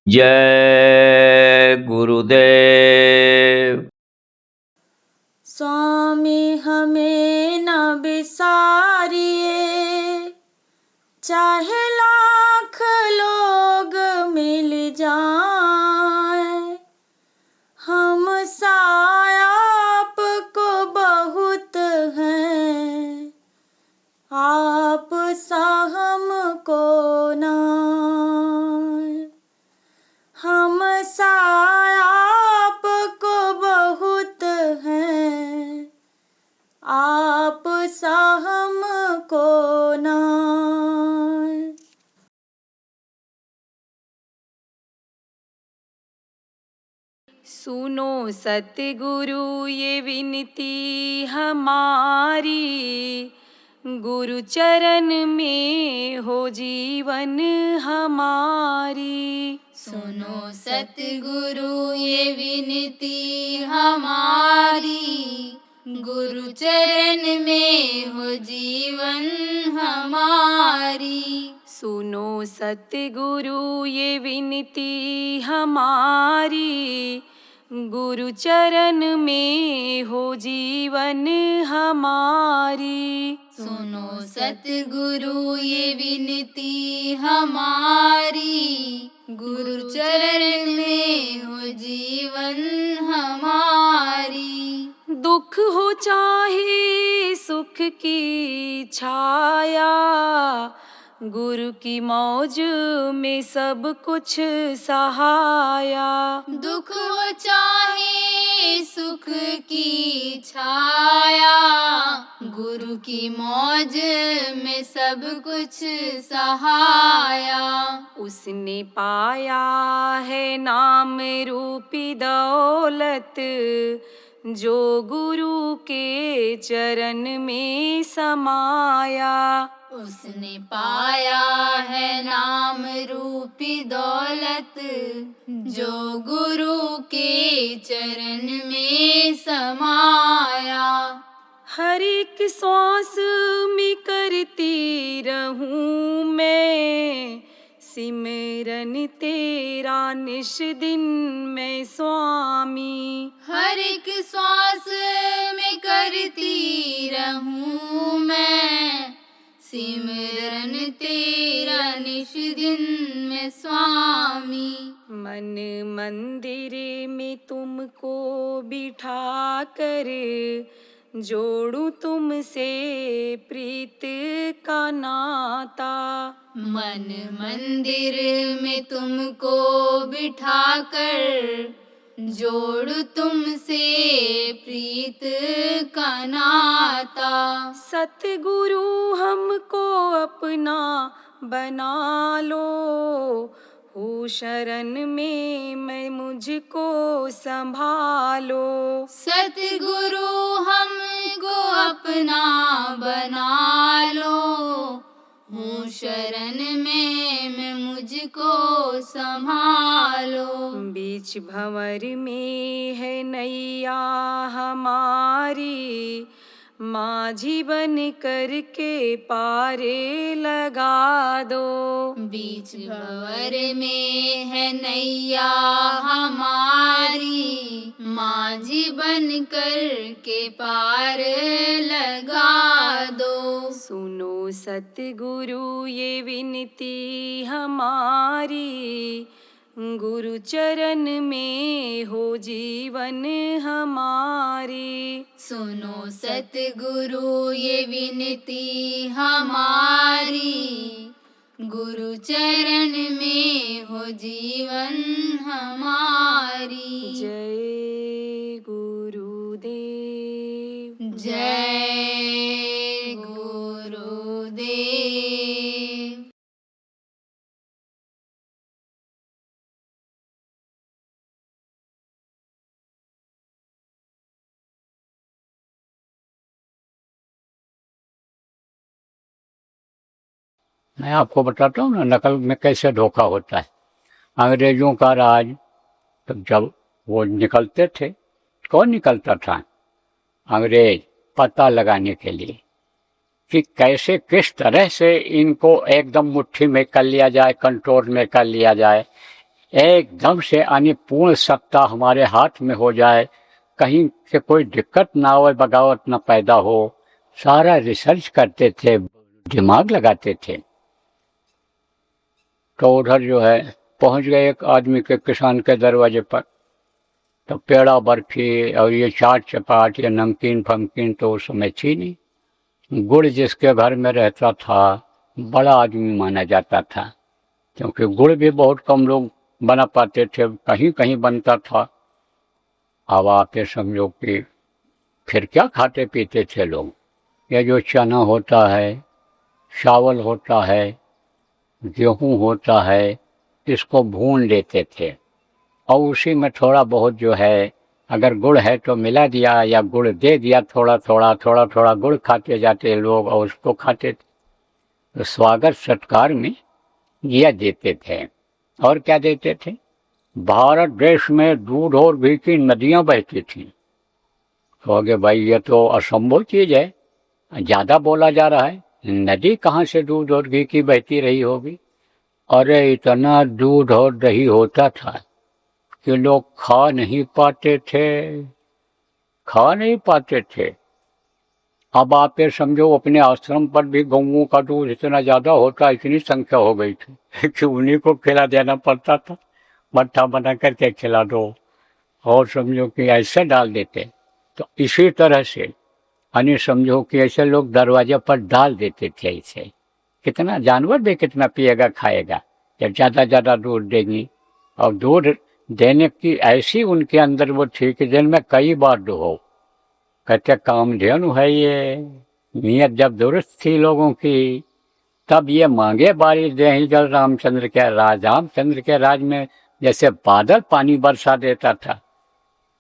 जय गुरुदेव। स्वामी हमें न बिसारिए, चाहे लाख लोग मिल जाएं, हम साया आपको बहुत हैं, आप सा हमको नाय। हम साया आपको बहुत हैं, आप सा हमको नाय। सुनो सतगुरु ये विनती हमारी, गुरु चरण में हो जीवन हमारी। सुनो सतगुरु ये विनती हमारी, गुरु चरण में हो जीवन हमारी। सुनो सतगुरु ये विनती हमारी, गुरु चरण में हो जीवन हमारी। सुनो सतगुरु ये विनती हमारी, गुरु चरण में हो जीवन हमारी। दुख हो चाहे सुख की छाया, गुरु की मौज में सब कुछ सहाया। दुख हो चाहे सुख की छाया, गुरु की मौज में सब कुछ सहाया। उसने पाया है नाम रूपी दौलत, जो गुरु के चरण में समाया। उसने पाया है नाम रूपी दौलत, जो गुरु के चरण में समाया। हर एक श्वास में करती रहूं मैं, सिमरन तेरा निश दिन में स्वामी। हर एक श्वास में करती रहूं मैं, सिमरन तेरा निश दिन में स्वामी। मन मंदिर में तुमको बिठा कर, जोड़ूं तुमसे प्रीत का नाता। मन मंदिर में तुमको बिठाकर, जोड़ तुमसे प्रीत का नाता। सतगुरु हमको अपना बना लो, हो शरण में मैं मुझको संभालो। सतगुरु हमको अपना बना लो, हूँ शरण में मैं मुझको संभालो। बीच भंवर में है नैया हमारी, माझी बन कर के पारे लगा दो। बीच भंवर में है नैया हमारी, माझी बन कर के पार लगा दो। सुनो सतगुरु ये विनती हमारी, गुरु चरण में हो जीवन हमारी। सुनो सतगुरु ये विनती हमारी, गुरु चरण में हो जीवन हमारी। जय गुरुदेव। जय गुरुदेव। मैं आपको बताता हूँ ना नकल में कैसे धोखा होता है। अंग्रेजों का राज तो जब वो निकलते थे, कौन निकलता था? अंग्रेज पता लगाने के लिए कि कैसे किस तरह से इनको एकदम मुट्ठी में कर लिया जाए, कंट्रोल में कर लिया जाए, एकदम से यानी पूर्ण सत्ता हमारे हाथ में हो जाए, कहीं से कोई दिक्कत ना हो, बगावत ना पैदा हो। सारा रिसर्च करते थे, दिमाग लगाते थे। तो उधर जो है पहुंच गए एक आदमी के, किसान के दरवाजे पर। तो पेड़ा बर्फी और ये चाट चपाट, ये नमकीन फमकीन तो उस समय थी नहीं। गुड़ जिसके घर में रहता था बड़ा आदमी माना जाता था, क्योंकि गुड़ भी बहुत कम लोग बना पाते थे, कहीं कहीं बनता था। अब आप ये समझो कि फिर क्या खाते पीते थे लोग। ये जो चना होता है, चावल होता है, गेहूँ होता है, इसको भून लेते थे और उसी में थोड़ा बहुत जो है, अगर गुड़ है तो मिला दिया या गुड़ दे दिया, थोड़ा थोड़ा गुड़ खाते जाते लोग और उसको खाते थे। तो स्वागत सत्कार में यह देते थे। और क्या देते थे? भारत देश में दूध और घी की नदियां बहती थी। तो आगे भाई ये तो असंभव चीज है, ज्यादा बोला जा रहा है, नदी कहाँ से दूध और घी की बहती रही होगी? अरे इतना दूध और दही होता था कि लोग खा नहीं पाते थे। अब आप ये समझो अपने आश्रम पर भी गौओं का दूध इतना ज्यादा होता, इतनी संख्या हो गई थी कि उन्हीं को खिला देना पड़ता था, मट्ठा बना करके खिला दो और समझो कि ऐसे डाल देते। तो इसी तरह से यानी समझो कि ऐसे लोग दरवाजे पर डाल देते थे। ऐसे कितना जानवर भी कितना पिएगा खाएगा जब ज्यादा दूध देंगी। और दूध देने की ऐसी उनके अंदर वो थी कि दिन में कई बार दुहो। कहते कामधेनु है ये, नीयत जब दुरुस्त थी लोगों की तब ये मांगे बारिश दे ही जल रामचंद्र के राज में जैसे बादल पानी बरसा देता था।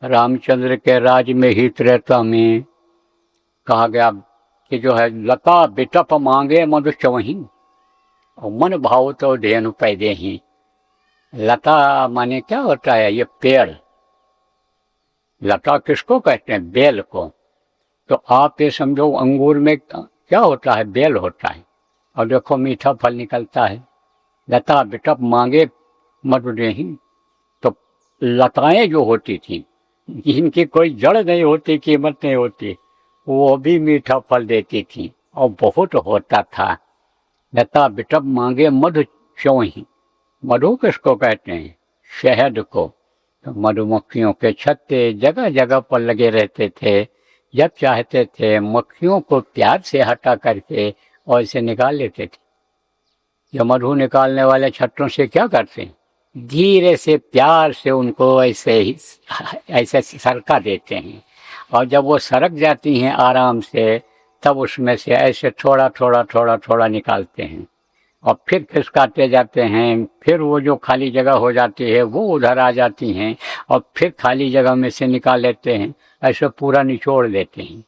रामचंद्र के राज में ही त्रेता में कहा गया कि जो है लता बिटप मांगे मधु चवही और मन भाव तो धेनु पैदे ही। लता माने क्या होता है? ये पेड़। लता किसको कहते हैं? बेल को। तो आप ये समझो अंगूर में क्या होता है? बेल होता है। और देखो मीठा फल निकलता है। लता बिटप मांगे मधु देही। तो लताएं जो होती थी जिनकी कोई जड़ नहीं होती, कीमत नहीं होती, वो भी मीठा फल देती थी और बहुत होता था। लता बिटप मांगे मधु चौही। मधु किसको कहते हैं? शहद को। तो मधुमक्खियों के छत्ते जगह जगह पर लगे रहते थे। जब चाहते थे मक्खियों को प्यार से हटा करके और इसे निकाल लेते थे। ये मधु निकालने वाले छत्तों से क्या करते हैं? धीरे से प्यार से उनको ऐसे सरका देते हैं। और जब वो सरक जाती हैं आराम से, तब उसमें से ऐसे थोड़ा निकालते हैं और फिर खिसकाते जाते हैं। फिर वो जो खाली जगह हो जाती है वो उधर आ जाती हैं और फिर खाली जगह में से निकाल लेते हैं, ऐसे पूरा निचोड़ लेते हैं।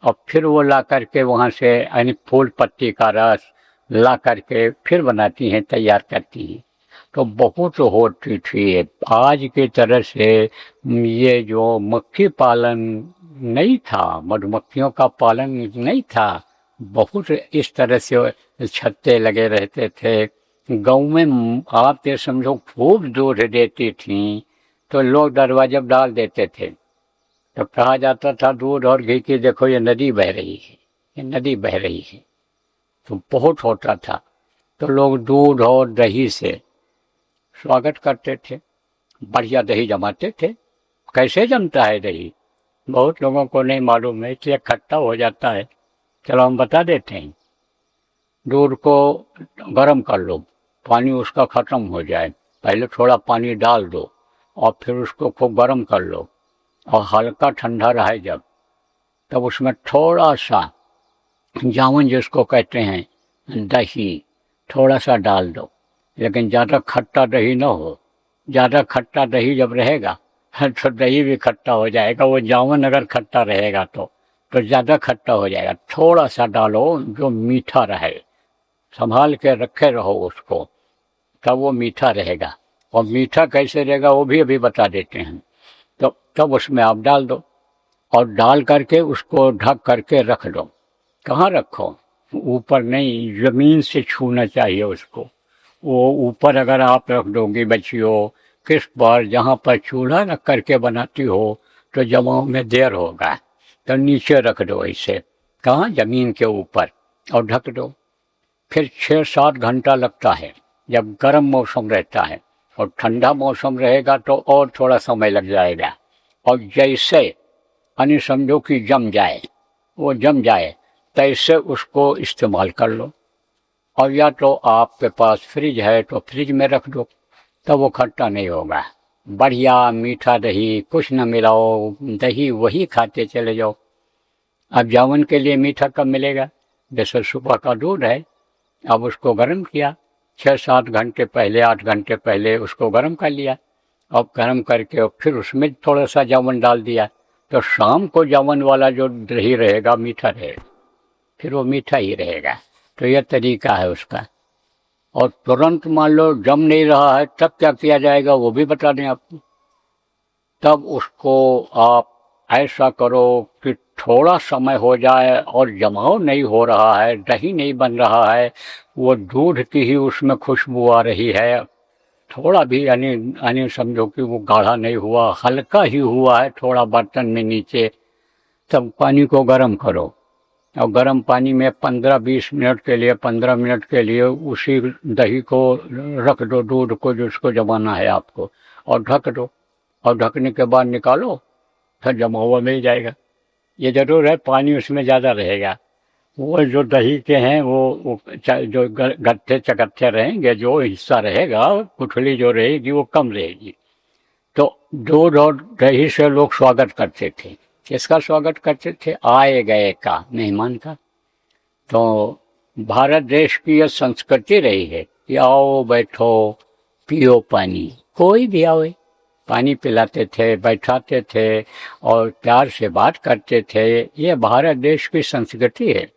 और फिर वो ला करके वहाँ से यानी फूल पत्ती का रस ला करके फिर बनाती हैं, तैयार करती हैं। तो बहुत होती थी। आज की तरह से ये जो मक्खी पालन नहीं था, मधुमक्खियों का पालन नहीं था। बहुत इस तरह से छत्ते लगे रहते थे। गाँव में आप ये समझो खूब दूध देती थी तो लोग दरवाजे पर डाल देते थे। तो कहा जाता था दूध और घी की देखो ये नदी बह रही है, ये नदी बह रही है। तो बहुत होता था। तो लोग दूध और दही से स्वागत करते थे। बढ़िया दही जमाते थे। कैसे जमता है दही बहुत लोगों को नहीं मालूम है, इसलिए खट्टा हो जाता है। चलो हम बता देते हैं। दूध को गर्म कर लो, पानी उसका ख़त्म हो जाए, पहले थोड़ा पानी डाल दो और फिर उसको खूब गर्म कर लो और हल्का ठंडा रहे जब, तब उसमें थोड़ा सा जामुन जिसको कहते हैं दही थोड़ा सा डाल दो। लेकिन ज़्यादा खट्टा दही ना हो। ज़्यादा खट्टा दही जब रहेगा तो दही भी खट्टा हो जाएगा। वो जामुन अगर खट्टा रहेगा तो ज़्यादा खट्टा हो जाएगा। थोड़ा सा डालो जो मीठा रहे, संभाल के रखे रहो उसको, तब वो मीठा रहेगा। और मीठा कैसे रहेगा वो भी अभी बता देते हैं। तो तब उसमें आप डाल दो और डाल करके उसको ढक करके रख दो। कहाँ रखो? ऊपर नहीं, जमीन से छूना चाहिए उसको। वो ऊपर अगर आप रख दोगे बच्चियों, किस पर, जहाँ पर चूल्हा रख करके बनाती हो तो जमाव में देर होगा, तो नीचे रख दो ऐसे, कहाँ, जमीन के ऊपर, और ढक दो। फिर 6-7 घंटा लगता है जब गर्म मौसम रहता है, और ठंडा मौसम रहेगा तो और थोड़ा समय लग जाएगा। और जैसे यानी समझो कि जम जाए, वो जम जाए, तैसे उसको इस्तेमाल कर लो। और या तो आपके पास फ्रिज है तो फ्रिज में रख दो, तब वो खट्टा नहीं होगा। बढ़िया मीठा दही, कुछ न मिलाओ, दही वही खाते चले जाओ। अब जामुन के लिए मीठा कब मिलेगा? जैसे सुबह का दूध है, अब उसको गर्म किया, 6-7 घंटे पहले, 8 घंटे पहले उसको गर्म कर लिया, अब गर्म करके और फिर उसमें थोड़ा सा जामुन डाल दिया, तो शाम को जामुन वाला जो दही रहेगा मीठा रहेगा, फिर वो मीठा ही रहेगा। तो यह तरीका है उसका। और तुरंत मान लो जम नहीं रहा है, तब क्या किया जाएगा वो भी बता दें आपको। तब उसको आप ऐसा करो कि थोड़ा समय हो जाए और जमाव नहीं हो रहा है, दही नहीं बन रहा है, वो दूध की ही उसमें खुशबू आ रही है, थोड़ा भी यानी समझो कि वो गाढ़ा नहीं हुआ, हल्का ही हुआ है थोड़ा बर्तन में नीचे, तब पानी को गर्म करो। और गर्म पानी में 15-20 मिनट के लिए, 15 मिनट के लिए उसी दही को रख दो, दूध को जिसको जमाना है आपको, और ढक दो। और ढकने के बाद निकालो, फिर जमा हुआ मिल जाएगा। ये जरूर है पानी उसमें ज़्यादा रहेगा, वो जो दही के हैं वो जो गट्ठे चकत्थे रहेंगे, जो हिस्सा रहेगा, गुठली जो रहेगी वो कम रहेगी। तो दूध और दही से लोग स्वागत करते थे। किसका स्वागत करते थे? आए गए का, मेहमान का। तो भारत देश की यह संस्कृति रही है कि आओ बैठो पियो पानी, कोई भी आवे, पानी पिलाते थे, बैठाते थे और प्यार से बात करते थे। ये भारत देश की संस्कृति है।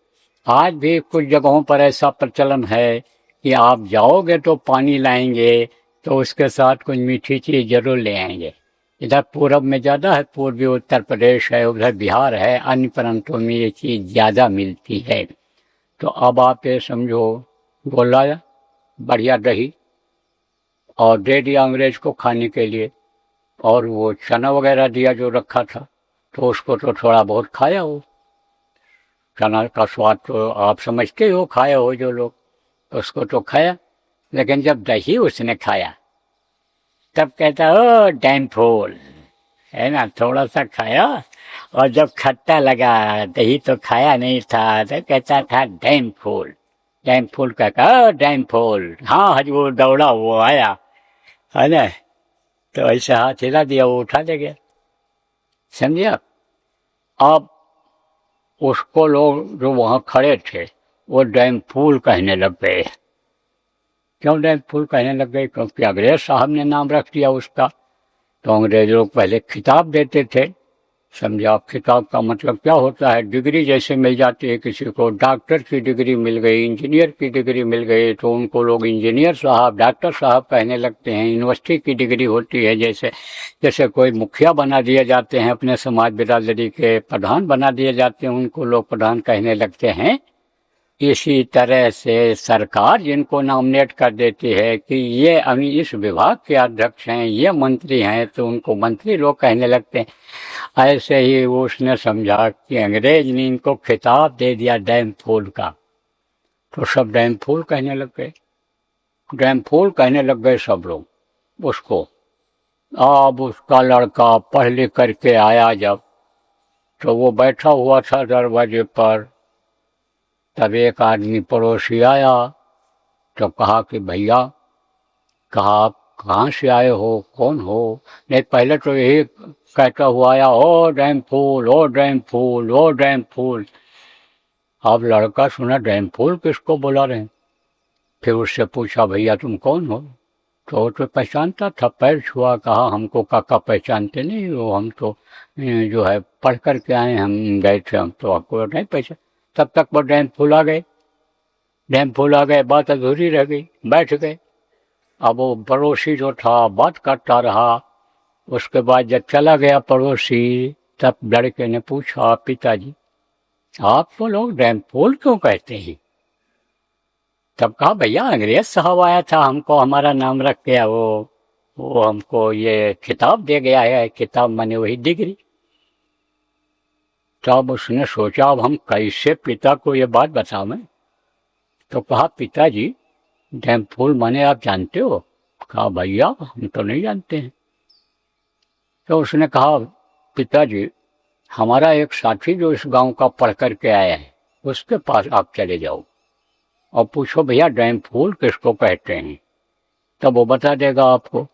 आज भी कुछ जगहों पर ऐसा प्रचलन है कि आप जाओगे तो पानी लाएंगे तो उसके साथ कुछ मीठी चीज़ जरूर ले आएंगे। इधर पूरब में ज़्यादा है, पूर्वी उत्तर प्रदेश है, उधर बिहार है, अन्य प्रांतों में ये चीज़ ज़्यादा मिलती है। तो अब आप ये समझो, बोला बढ़िया दही और दे दिया अंग्रेज को खाने के लिए, और वो चना वगैरह दिया जो रखा था, तो उसको तो थोड़ा बहुत खाया हो। चना का स्वाद तो आप समझते हो, खाए हो जो लोग, उसको तो खाया। लेकिन जब दही उसने खाया तब कहता ओ डैम फूल, है ना, थोड़ा सा खाया, और जब खट्टा लगा, दही तो खाया नहीं था, तो कहता था डैम फूल। डैम फूल का कहा, डैम फूल, हाँ हजूर, दौड़ा वो आया, है ना, तो ऐसे हाथ हिला दिया, वो उठा ले गया। समझे आप? अब उसको लोग जो वहाँ खड़े थे वो डैम फूल कहने लग गए। क्यों डैम फूल कहने लग गए? क्योंकि अंग्रेज साहब ने नाम रख दिया उसका। तो अंग्रेज लोग पहले खिताब देते थे, समझे आप? खिताब का मतलब क्या होता है? डिग्री जैसे मिल जाती है किसी को, डॉक्टर की डिग्री मिल गई, इंजीनियर की डिग्री मिल गई, तो उनको लोग इंजीनियर साहब, डॉक्टर साहब कहने लगते हैं। यूनिवर्सिटी की डिग्री होती है, जैसे कोई मुखिया बना दिए जाते हैं, अपने समाज बिरादरी के प्रधान बना दिए जाते हैं, उनको लोग प्रधान कहने लगते हैं। इसी तरह से सरकार जिनको नॉमिनेट कर देती है कि ये अभी इस विभाग के अध्यक्ष हैं, ये मंत्री हैं, तो उनको मंत्री लोग कहने लगते हैं। ऐसे ही उसने समझा कि अंग्रेज ने इनको खिताब दे दिया डैम फूल का, तो सब डैम फूल कहने लग गए, डैम फूल कहने लग गए सब लोग उसको। अब उसका लड़का पढ़ लिख करके आया जब, तो वो बैठा हुआ था दरवाजे पर, तब एक आदमी पड़ोसी आया, तो कहा कि भैया, कहा आप कहाँ से आए हो, कौन हो? नहीं, पहले तो यही कहता हुआ आया, ओ डैम फूल, ओ डैम फूल, ओ डैम फूल। अब लड़का सुना डैम फूल किसको बुला रहे हैं, फिर उससे पूछा भैया तुम कौन हो? तो पहचानता था, पैर छुआ, कहा हमको काका पहचानते नहीं हो, हम तो जो है पढ़ कर के आए, हम गए थे, हम तो आपको नहीं पहचान। तब तक वो डैम फूल आ गए, डैम फूल आ गए, बात अधूरी रह गई, बैठ गए। अब वो पड़ोसी जो था बात करता रहा। उसके बाद जब चला गया पड़ोसी, तब लड़के ने पूछा पिताजी आपको लोग डैम फूल क्यों कहते हैं? तब कहा भैया अंग्रेज साहब आया था, हमको हमारा नाम रख गया, वो हमको ये किताब दे गया है, किताब माने वही डिग्री। तब उसने सोचा अब हम कैसे पिता को ये बात बतावें। तो कहा पिताजी डैम फूल माने आप जानते हो? कहा भैया हम तो नहीं जानते हैं। तो उसने कहा पिताजी हमारा एक साथी जो इस गांव का पढ़ करके आया है, उसके पास आप चले जाओ और पूछो भैया डैम फूल किसको कहते हैं, तब वो बता देगा आपको।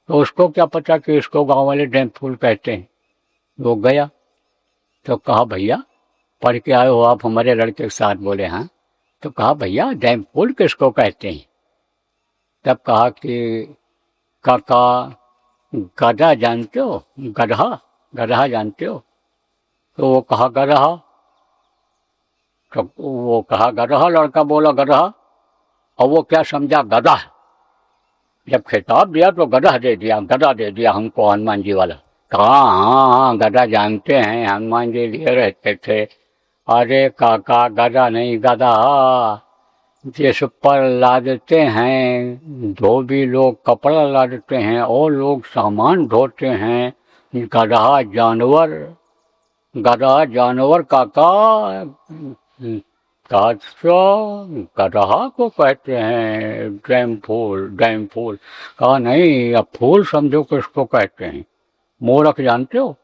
तो उसको क्या पता कि इसको गांव वाले डैम फूल कहते हैं। वो गया तो कहा भैया पढ़ के आए हो आप हमारे लड़के के साथ? बोले हाँ। तो कहा भैया डैम फूल किसको कहते हैं? तब कहा कि काका गधा जानते हो? गधा गधा जानते हो? तो वो कहा गधा। तो वो कहा गधा, लड़का बोला गधा, और वो क्या समझा गधा। जब खिताब दिया तो गधा दे दिया, गधा दे दिया हमको हनुमान जी वाला। कहा हाँ हाँ गधा जानते हैं, हनुमान जी लिए रहते थे। अरे काका गधा नहीं गधा, जिस पर लादते हैं धोबी लोग कपड़ा लादते हैं और लोग सामान ढोते हैं, गधा जानवर, गधा जानवर काका। गधा को कहते हैं डैम फूल, डैम फूल। कहा नहीं अब फूल समझो किसको कहते हैं। मोरक जानते हो?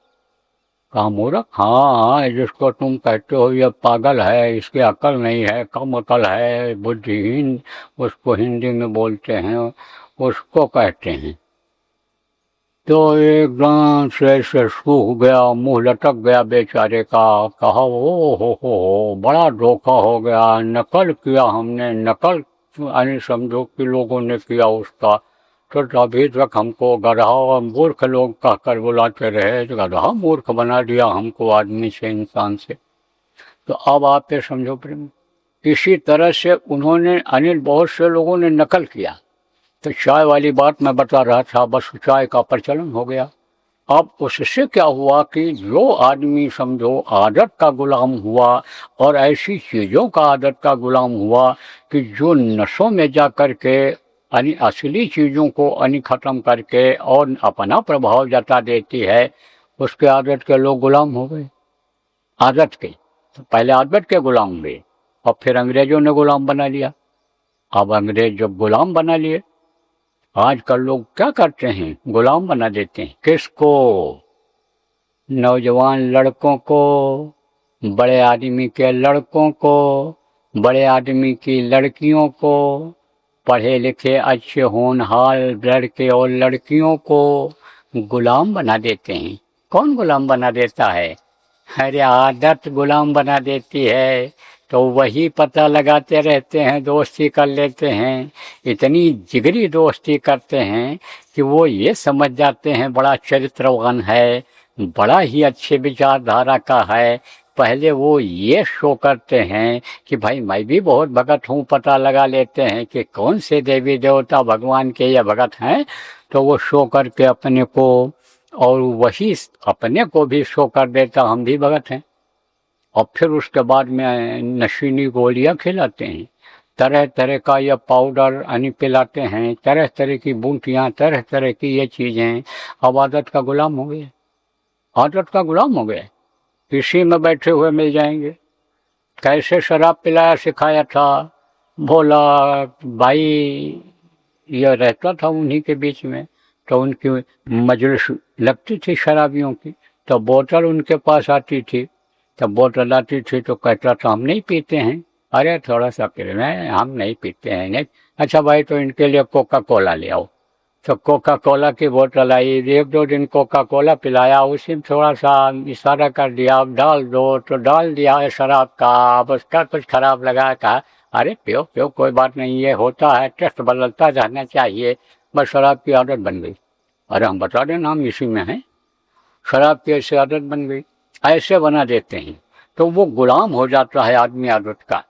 कहा मोरक, हाँ जिसको तुम कहते हो ये पागल है, इसकी अकल नहीं है, कम अकल है, बुद्धिहीन, उसको हिंदी में बोलते हैं, उसको कहते हैं। तो एकदम से ऐसे सूख गया, मुंह लटक गया बेचारे का। कहा ओ हो बड़ा धोखा हो गया, नकल किया हमने, नकल यानी समझो कि लोगों ने किया उसका। तो अभी तक हमको गधा और मूर्ख लोग कहकर बुलाते रहे, तो गधा मूर्ख बना दिया हमको आदमी से, इंसान से। तो अब आप ये समझो प्रेम, इसी तरह से उन्होंने अनिल बहुत से लोगों ने नकल किया। तो चाय वाली बात मैं बता रहा था, बस चाय का प्रचलन हो गया। अब उससे क्या हुआ कि जो आदमी समझो आदत का गुलाम हुआ और ऐसी चीज़ों का आदत का गुलाम हुआ कि जो नशों में जा कर के असली चीज़ों को ख़त्म करके और अपना प्रभाव जता देती है, उसके आदत के लोग गुलाम हो गए। आदत के तो पहले आदत के गुलाम हुए और फिर अंग्रेजों ने गुलाम बना लिया। अब अंग्रेज जब गुलाम बना लिए, आजकल लोग क्या करते हैं, गुलाम बना देते हैं। किसको? नौजवान लड़कों को, बड़े आदमी के लड़कों को, बड़े आदमी की लड़कियों को, पढ़े लिखे अच्छे होनहार लड़के और लड़कियों को गुलाम बना देते हैं। कौन गुलाम बना देता है? अरे आदत गुलाम बना देती है। तो वही पता लगाते रहते हैं, दोस्ती कर लेते हैं, इतनी जिगरी दोस्ती करते हैं कि वो ये समझ जाते हैं बड़ा चरित्रवान है, बड़ा ही अच्छे विचारधारा का है। पहले वो ये शो करते हैं कि भाई मैं भी बहुत भगत हूँ, पता लगा लेते हैं कि कौन से देवी देवता भगवान के ये भगत हैं। तो वो शो करके अपने को, और वही अपने को भी शो कर देता हम भी भगत हैं। और फिर उसके बाद में नशीली गोलियां खिलाते हैं, तरह तरह का यह पाउडर पिलाते हैं, तरह तरह की बूटियां, तरह तरह की ये चीज़ें। अब आदत का गुलाम हो गए, आदत का गुलाम हो गए। इसी में बैठे हुए मिल जाएंगे। कैसे शराब पिलाया सिखाया था, भोला भाई यह रहता था उन्हीं के बीच में। तो उनकी मजलिस लगती थी शराबियों की, तो बोतल उनके पास आती थी, तब बोतल आती थी तो कहता था हम नहीं पीते हैं। अरे थोड़ा सा पी रहे, हम नहीं पीते हैं। नहीं, अच्छा भाई तो इनके लिए कोका कोला ले आओ। तो कोका कोला की बोतल आई, एक दो दिन कोका कोला पिलाया, उसी में थोड़ा सा इशारा कर दिया अब डाल दो, तो डाल दिया है शराब का। अब उसका कुछ खराब लगा, कहा अरे पियो पियो कोई बात नहीं, ये होता है, टेस्ट बदलता रहना चाहिए। बस शराब की आदत बन गई। अरे हम बता दें नाम इसी में है, शराब की ऐसी आदत बन गई। ऐसे बना देते हैं तो वो गुलाम हो जाता है आदमी आदत का।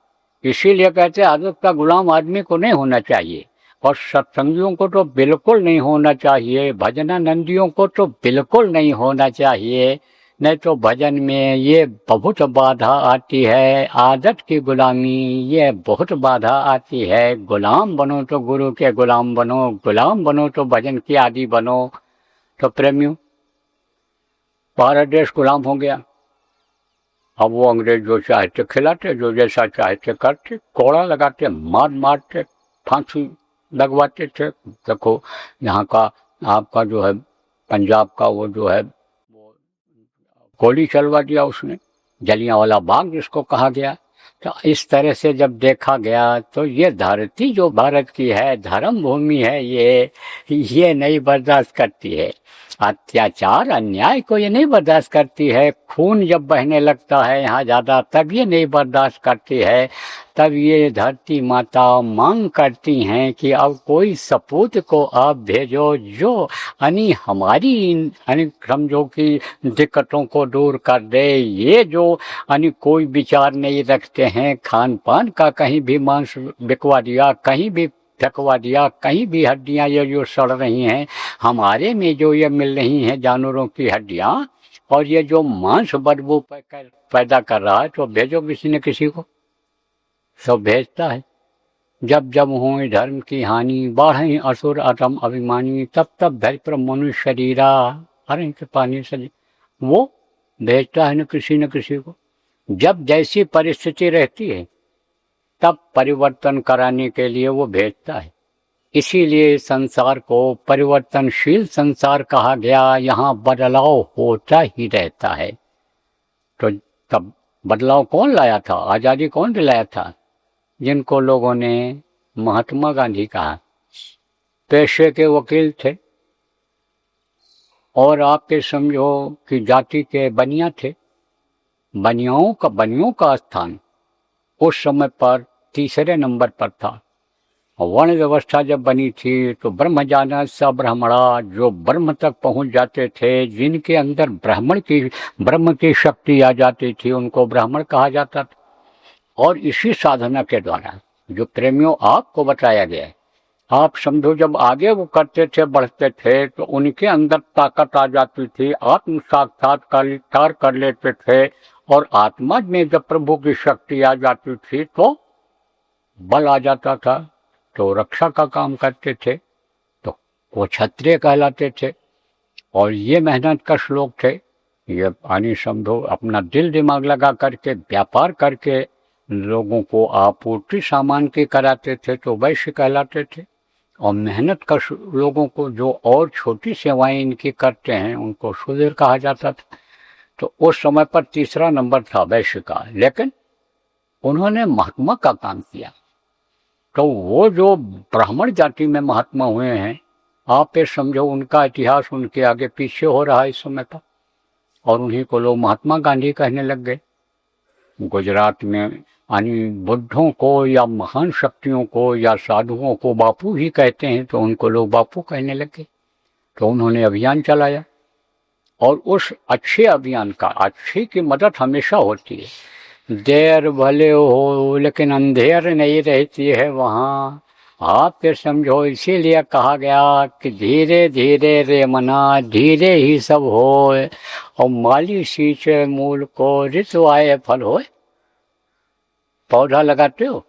इसीलिए कहते हैं आदत का गुलाम आदमी को नहीं होना चाहिए, और सत्संगियों को तो बिल्कुल नहीं होना चाहिए, भजनानंदियों को तो बिल्कुल नहीं होना चाहिए। नहीं तो भजन में ये बहुत बाधा आती है। आदत की गुलामी ये बहुत बाधा आती है। गुलाम बनो तो गुरु के गुलाम बनो, गुलाम बनो तो भजन की आदि बनो। तो प्रेमियों, भारत देश गुलाम हो गया। अब वो अंग्रेज जो चाहते खिलाते, जो जैसा चाहते करते, कोड़ा लगाते, मार मारते, फांसी लगवाते थे। देखो यहाँ का आपका जो है पंजाब का वो जो है गोली चलवा दिया उसने, जलियांवाला बाग जिसको कहा गया। तो इस तरह से जब देखा गया तो ये धरती जो भारत की है, धर्म भूमि है, ये नहीं बर्दाश्त करती है अत्याचार अन्याय को, ये नहीं बर्दाश्त करती है। खून जब बहने लगता है यहाँ ज़्यादा तब ये नहीं बर्दाश्त करती है। तब ये धरती माता मांग करती हैं कि अब कोई सपूत को आप भेजो जो हमारी समझो कि दिक्कतों को दूर कर दे। ये जो कोई विचार नहीं रखते हैं, खान पान का कहीं भी मांस बिकवा दिया, कहीं भी फेंकवा दिया, कहीं भी हड्डियां ये जो सड़ रही हैं हमारे में जो ये मिल रही हैं जानवरों की हड्डियां, और ये जो मांस बदबू पैदा कर रहा है, तो भेजो किसी न किसी को। सब भेजता है। जब जब हो धर्म की हानि, बाढ़ असुर अतम अभिमानी, तब तब धर पर मनुष्य शरीरा, हर पानी से वो भेजता है न किसी को। जब जैसी परिस्थिति रहती है तब परिवर्तन कराने के लिए वो भेजता है। इसीलिए संसार को परिवर्तनशील संसार कहा गया। यहाँ बदलाव होता ही रहता है। तो तब बदलाव कौन लाया था, आज़ादी कौन दिलाया था? जिनको लोगों ने महात्मा गांधी कहा। पेशे के वकील थे और आपके समझो कि जाति के बनिया थे। बनियों का स्थान उस समय पर तीसरे नंबर पर था। वर्ण व्यवस्था जब बनी थी तो ब्रह्मजाना स ब्राह्मणा, जो ब्रह्म तक पहुंच जाते थे, जिनके अंदर ब्रह्म की शक्ति आ जाती थी, उनको ब्राह्मण कहा जाता था। और इसी साधना के द्वारा जो प्रेमियों आपको बताया गया है, आप समझो जब आगे वो करते थे, बढ़ते थे, तो उनके अंदर ताकत आ जाती थी, आत्म साक्षात्कार कर लेते थे। और आत्मा में जब प्रभु की शक्ति आ जाती थी तो बल आ जाता था, तो रक्षा का काम करते थे, तो वो क्षत्रिय कहलाते थे। और ये मेहनत कश लोग थे। ये समझो अपना दिल दिमाग लगा करके व्यापार करके लोगों को आपूर्ति सामान की कराते थे, तो वैश्य कहलाते थे। और मेहनत कश लोगों को जो और छोटी सेवाएं इनकी करते हैं उनको शूद्र कहा जाता था। तो उस समय पर तीसरा नंबर था वैश्य का। लेकिन उन्होंने महात्मा का काम किया, तो वो जो ब्राह्मण जाति में महात्मा हुए हैं, आप ये समझो उनका इतिहास उनके आगे पीछे हो रहा है इस समय पर। और उन्हीं को लोग महात्मा गांधी कहने लग गए। गुजरात में बुद्धों को या महान शक्तियों को या साधुओं को बापू ही कहते हैं, तो उनको लोग बापू कहने लगे। तो उन्होंने अभियान चलाया। और उस अच्छे अभियान का, अच्छे की मदद हमेशा होती है। देर भले हो लेकिन अंधेर नहीं रहती है वहाँ। आप फिर समझो, इसीलिए कहा गया कि धीरे धीरे रे मना, धीरे ही सब होए। और माली सींचे मूल को, ऋतु आए फल होए। पौधा लगाते हो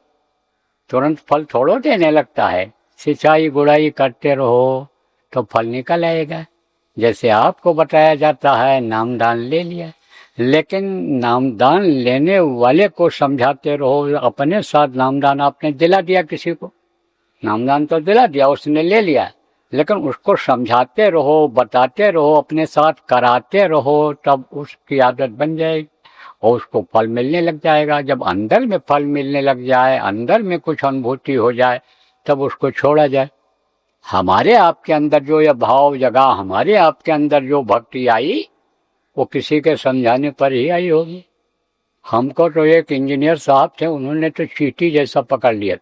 तुरंत फल थोड़ो देने लगता है। सिंचाई गुड़ाई करते रहो तो फल निकल आएगा। जैसे आपको बताया जाता है, नामदान ले लिया, लेकिन नामदान लेने वाले को समझाते रहो। अपने साथ नामदान आपने दिला दिया किसी को, नामदान तो दिला दिया, उसने ले लिया, लेकिन उसको समझाते रहो, बताते रहो, अपने साथ कराते रहो, तब उसकी आदत बन जाएगी और उसको फल मिलने लग जाएगा। जब अंदर में फल मिलने लग जाए, अंदर में कुछ अनुभूति हो जाए, तब उसको छोड़ा जाए। हमारे आपके अंदर जो यह भाव जगा, हमारे आपके अंदर जो भक्ति आई, वो किसी के समझाने पर ही आई होगी। हमको तो एक इंजीनियर साहब थे, उन्होंने तो चींटी जैसा पकड़ लिया।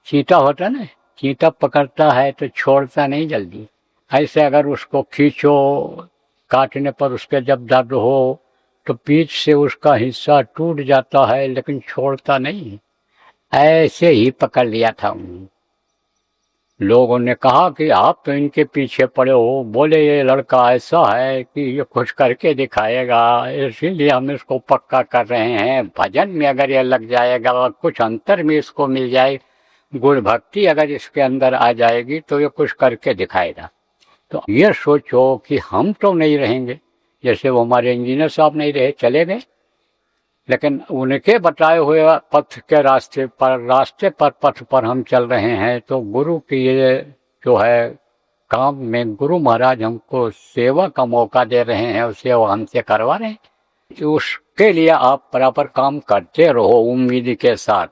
चीता होता ना, चीता पकड़ता है तो छोड़ता नहीं जल्दी। ऐसे अगर उसको खींचो, काटने पर उसके जब दर्द हो तो पीठ से उसका हिस्सा टूट जाता है, लेकिन छोड़ता नहीं। ऐसे ही पकड़ लिया था उन्होंने। लोगों ने कहा कि आप तो इनके पीछे पड़े हो, बोले ये लड़का ऐसा है कि ये कुछ करके दिखाएगा, इसीलिए हम इसको पक्का कर रहे हैं। भजन में अगर ये लग जाएगा, कुछ अंतर में इसको मिल जाए, गुण भक्ति अगर इसके अंदर आ जाएगी तो ये कुछ करके दिखाएगा। तो ये सोचो कि हम तो नहीं रहेंगे, जैसे वो हमारे इंजीनियर साहब नहीं रहे, चले गए, लेकिन उनके बताए हुए पथ के रास्ते पर पथ पर हम चल रहे हैं। तो गुरु की ये जो है काम में गुरु महाराज हमको सेवा का मौका दे रहे हैं, उसे वो हमसे करवा रहे हैं। उसके लिए आप बराबर काम करते रहो उम्मीद के साथ।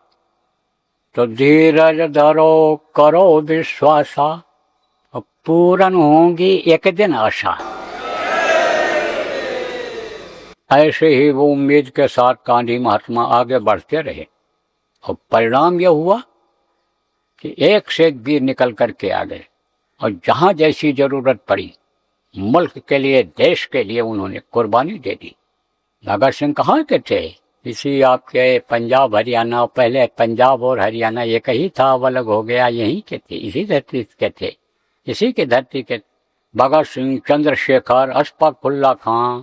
तो धीरज धरो, करो विश्वासा, पूर्ण होंगी एक दिन आशा। ऐसे ही वो उम्मीद के साथ गांधी महात्मा आगे बढ़ते रहे और परिणाम यह हुआ कि एक से एक वीर निकल करके आ गए और जहां जैसी जरूरत पड़ी मुल्क के लिए, देश के लिए उन्होंने कुर्बानी दे दी। भगत सिंह कहाँ के थे? इसी आपके पंजाब हरियाणा, पहले पंजाब और हरियाणा एक ही था, अब अलग हो गया, यहीं के थे, इसी धरती के थे, इसी की धरती के। भगत सिंह, चंद्रशेखर, अशफाक उल्लाह खां,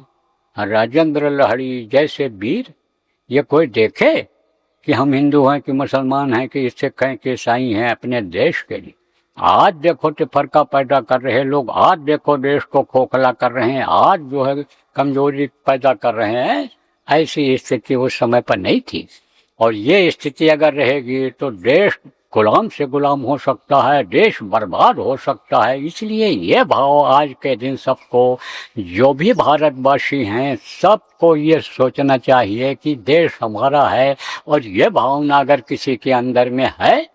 राजेंद्र लहड़ी जैसे वीर, ये कोई देखे कि हम हिंदू हैं कि मुसलमान हैं कि सिख हैं कि ईसाई हैं, अपने देश के लिए आज देखो तो फर्का पैदा कर रहे लोग, आज देखो देश को खोखला कर रहे हैं, आज जो है कमजोरी पैदा कर रहे हैं। ऐसी स्थिति उस समय पर नहीं थी, और ये स्थिति अगर रहेगी तो देश गुलाम से गुलाम हो सकता है, देश बर्बाद हो सकता है। इसलिए ये भाव आज के दिन सबको, जो भी भारतवासी हैं, सबको ये सोचना चाहिए कि देश हमारा है। और ये भावना अगर किसी के अंदर में है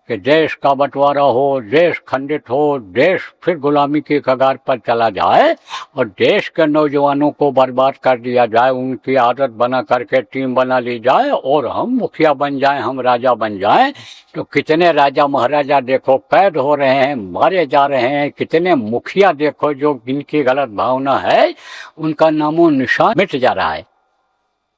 कि देश का बंटवारा हो, देश खंडित हो, देश फिर गुलामी की कगार पर चला जाए और देश के नौजवानों को बर्बाद कर दिया जाए, उनकी आदत बना करके टीम बना ली जाए और हम मुखिया बन जाएं, हम राजा बन जाएं, तो कितने राजा महाराजा देखो कैद हो रहे हैं, मारे जा रहे हैं। कितने मुखिया देखो जो जिनकी गलत भावना है उनका नामो निशान मिट जा रहा है।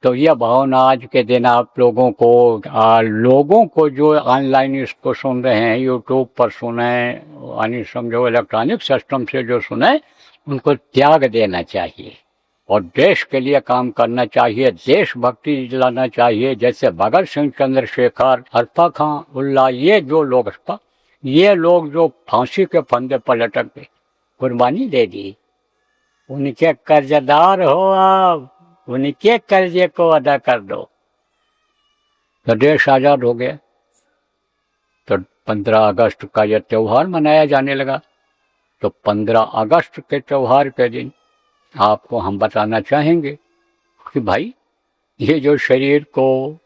तो यह भावना आज के दिन आप लोगों को जो ऑनलाइन इसको सुन रहे हैं, यूट्यूब पर सुने, यानी समझो इलेक्ट्रॉनिक सिस्टम से जो सुने, उनको त्याग देना चाहिए और देश के लिए काम करना चाहिए, देशभक्ति लाना चाहिए। जैसे भगत सिंह, चंद्रशेखर, अशफाक उल्लाह, ये लोग जो फांसी के फंदे पर लटक गए, कुर्बानी दे दी, उनके कर्जदार हो आप, उनके कर्जे को अदा कर दो, तो देश आजाद हो गया। तो 15 अगस्त का यह त्योहार मनाया जाने लगा। तो 15 अगस्त के त्योहार के दिन आपको हम बताना चाहेंगे कि भाई, ये जो शरीर को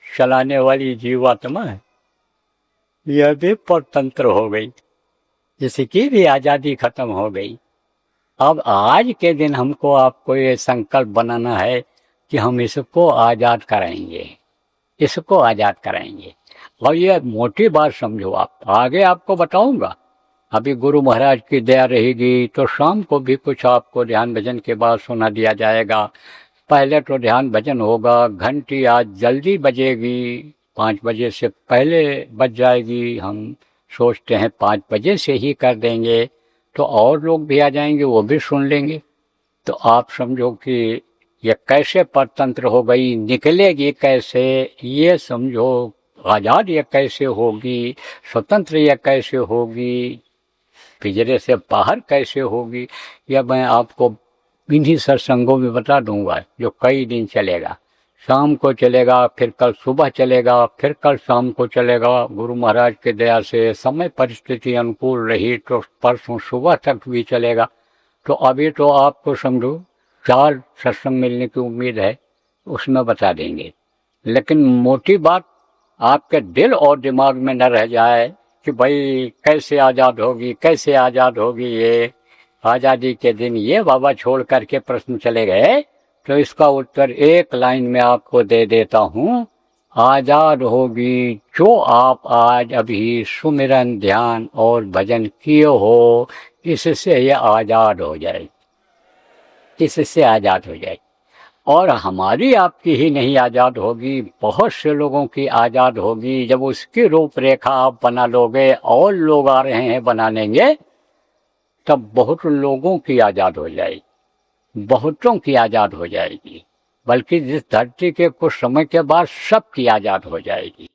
चलाने वाली जीवात्मा है, यह भी परतंत्र हो गई, इसकी भी आज़ादी खत्म हो गई। अब आज के दिन हमको आपको ये संकल्प बनाना है कि हम इसको आज़ाद कराएंगे, इसको आज़ाद कराएंगे। और ये मोटी बात समझो, आप आगे आपको बताऊंगा। अभी गुरु महाराज की दया रहेगी तो शाम को भी कुछ आपको ध्यान भजन के बाद सुना दिया जाएगा। पहले तो ध्यान भजन होगा, घंटी आज जल्दी बजेगी, 5 बजे से पहले बज जाएगी। हम सोचते हैं 5 बजे से ही कर देंगे, तो और लोग भी आ जाएंगे, वो भी सुन लेंगे। तो आप समझो कि ये कैसे परतंत्र हो गई, निकलेगी कैसे, ये समझो, आज़ाद ये कैसे होगी, स्वतंत्र ये कैसे होगी, पिंजरे से बाहर कैसे होगी, यह मैं आपको इन्हीं सत्संगों में बता दूंगा, जो कई दिन चलेगा। शाम को चलेगा, फिर कल सुबह चलेगा, फिर कल शाम को चलेगा। गुरु महाराज के दया से समय परिस्थिति अनुकूल रही तो परसों सुबह तक भी चलेगा। तो अभी तो आपको समझो 4 सत्संग मिलने की उम्मीद है, उसमें बता देंगे। लेकिन मोटी बात आपके दिल और दिमाग में न रह जाए कि भाई कैसे आज़ाद होगी, कैसे आज़ाद होगी। ये आज़ादी के दिन ये बाबा छोड़ करके प्रश्न चले गए, तो इसका उत्तर एक लाइन में आपको दे देता हूँ। आज़ाद होगी जो आप आज अभी सुमिरन, ध्यान और भजन किए हो, इससे ये आज़ाद हो जाए, इससे आज़ाद हो जाए। और हमारी आपकी ही नहीं आज़ाद होगी, बहुत से लोगों की आज़ाद होगी। जब उसकी रूपरेखा आप बना लोगे और लोग आ रहे हैं बना लेंगे, तब बहुत लोगों की आज़ाद हो जाएगी, बहुतों की आज़ाद हो जाएगी, बल्कि जिस धरती के कुछ समय के बाद सबकी आज़ाद हो जाएगी।